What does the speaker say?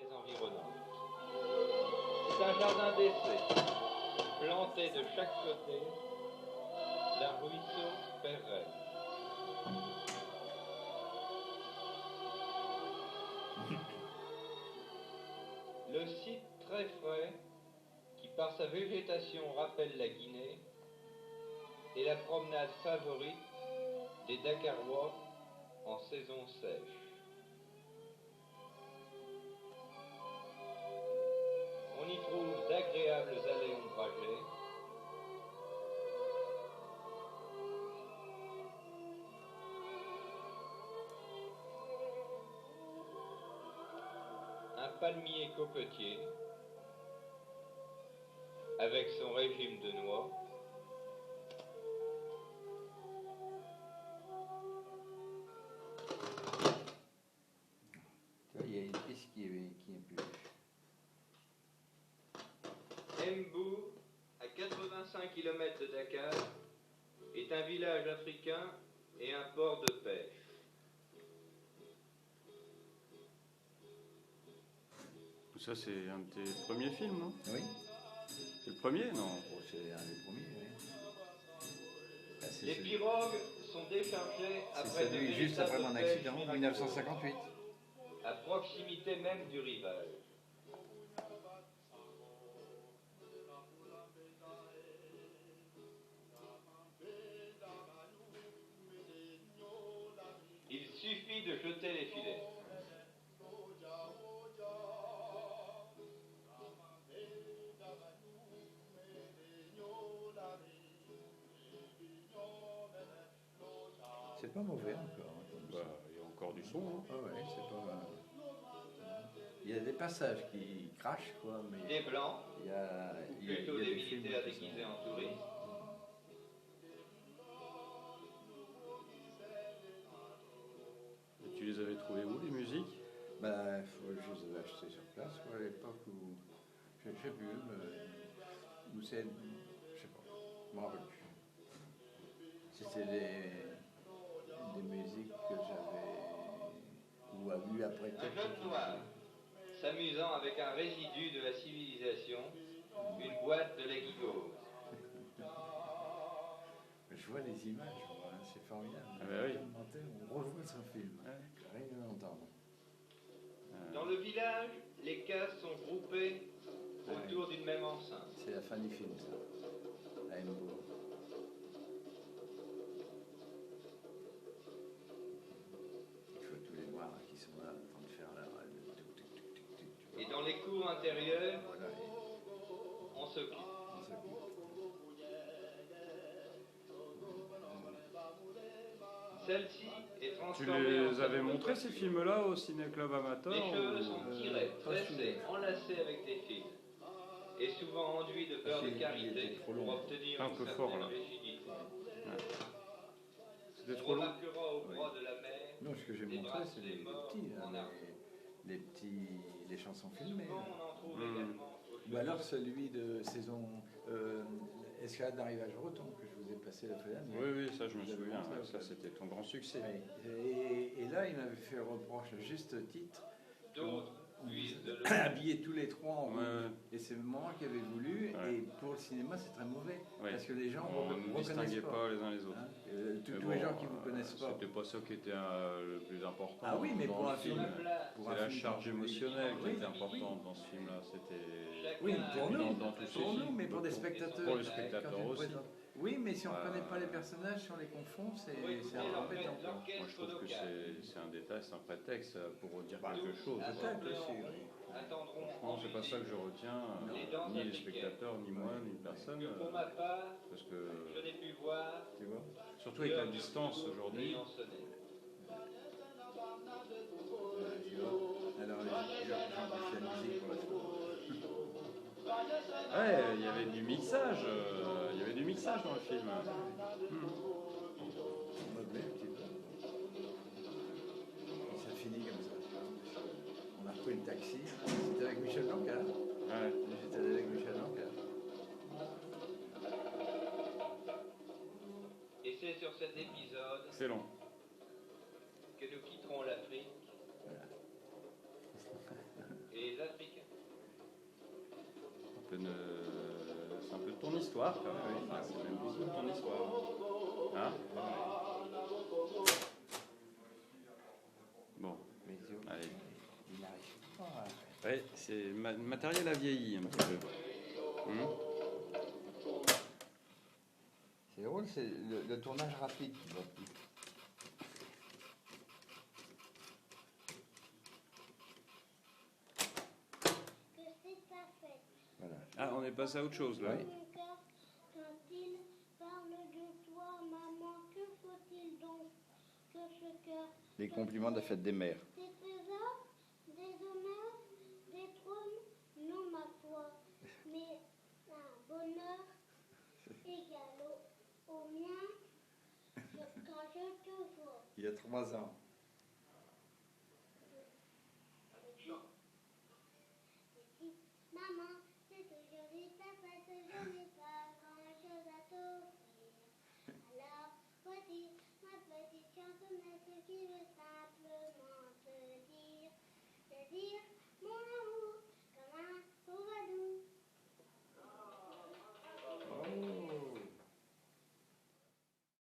forêts environnantes. C'est un jardin d'essai, planté de chaque côté d'un ruisseau pérenne. Le site très frais, qui par sa végétation rappelle la Guinée, est la promenade favorite des Dakarois en saison sèche. On y trouve d'agréables allées ombragées, un palmier cocotier avec son régime de noix, Il y a une piste qui est plus. Mbou, à 85 km de Dakar, est un village africain et un port de pêche. Ça, c'est un de tes premiers films, non? Oui. C'est le premier, non? Oh, c'est un des premiers, oui. Les pirogues sont déchargées après de celui juste après mon véritables pêches accident, miraculeuses, 1958. à proximité même du rivage. Il suffit de jeter les filets. C'est pas mauvais encore. Bah, il y a encore du son, hein. Ah ouais, c'est pas. Il y a des passages qui crachent, quoi, mais. Des blancs, Il y a plutôt des des films militaires qui sont- déguisés en touristes. Et tu les avais trouvés où, les musiques? Bah, je les avais achetés sur place, quoi, à l'époque où. Je sais plus, où c'est. Je sais pas, je m'en rappelle plus. C'était des musiques que j'avais. Ou a vu après Un jeune noir, s'amusant avec un résidu de la civilisation, une boîte de lait guigauze. Je vois les images, moi, hein, c'est formidable. Ah bah oui. On revoit son film, Ouais. rien à entendre. Dans le village, les cases sont groupées autour d'une même enceinte. C'est la fin du film, ça. À Mbou. Il faut tous les noirs là, qui sont là en train de faire la. Et dans les cours intérieures, Voilà, on s'occupe. on s'occupe. Celle-ci est Tu transformée en les salle avais de montrés, ces coiffure. films-là, au Ciné-Club Amateur? Les cheveux ou- sont tirés, tressés, enlacés avec des fils, et souvent enduits de beurre de Il karité était trop pour long. obtenir Un une peu certaine fort, là. rigidité. C'était On trop long. remarquera au bras de la mer Non, ce que j'ai des montré, c'est bracelets les morts petits, là, en argent. les chansons filmées. Souvent, là. on en trouve Hmm. également aux Ou alors celui de saison Escalade d'un rivage breton que je vous ai passé la fois dernière. Oui, oui, ça, je me Vous avez souviens. montré, Ouais, ça, ouais. c'était ton grand succès. Oui. Et là, il m'avait fait reproche, juste titre, D'autres on puisent de l'eau. habillé tous les trois en rouge. Ouais. Et c'est moi qui avais voulu. Ouais. Et pour le cinéma, c'est très mauvais. Ouais. Parce que les gens On ne ne reconnaissent distinguait pas. pas les uns les autres. Hein, tous Mais tous bon, les gens qui ne vous connaissent pas. C'était pas ça qui était le plus important. Ah oui, mais dans pour le un film. pour C'est un la film charge dans- émotionnelle qui Oui, était importante dans ce film-là. C'était. Oui, pour nous, dans tous ces pour nous, films. mais pour des spectateurs. Pour les spectateurs Quand on aussi. présente- Oui, mais si on ne Ouais. connaît pas les personnages, si on les confond, c'est Oui, c'est mais embêtant. quoi. Moi, je trouve que c'est un détail, c'est un prétexte pour dire Bah, quelque chose. peut-être aussi, oui. Attendront Franchement, c'est pas ça que je retiens, ni les spectateurs, ni moi, ni personne. Pour ma part, Parce je que, n'ai pu voir Tu vois. surtout avec la distance aujourd'hui, ayant sonné. Tu vois. Alors, j'ai la musique pour la fin. ouais, il y avait du mixage, il y avait du mixage dans le film. On me plaît un petit peu. Et ça finit comme ça. Tu vois. On a repris le taxi. C'était avec Michel Blanca. Ouais. J'étais allé avec Michel Blanca. Et c'est sur cet épisode C'est long. que nous quitterons l'Afrique Voilà. et les ton histoire, quand même. Enfin, c'est même plus sur ton histoire. Hein? Bon, allez. Il n'arrive pas. Ouais, c'est le matériel a vieilli un petit peu. C'est drôle, c'est le tournage rapide qui va plus. Voilà. Ah, on est passé à autre chose là. Oui. Quand il parle de toi, maman, que faut-il donc que ce cœur Les compliments de la fête des mères. des trésors, des honneurs, des trônes, non ma foi, mais un bonheur égal au mien quand je te vois. Il y a 3 ans. Maman, c'est aujourd'hui ta fête, je n'ai pas grand-chose à t'offrir. Alors, voici ma petite chansonnette qui veut simplement te dire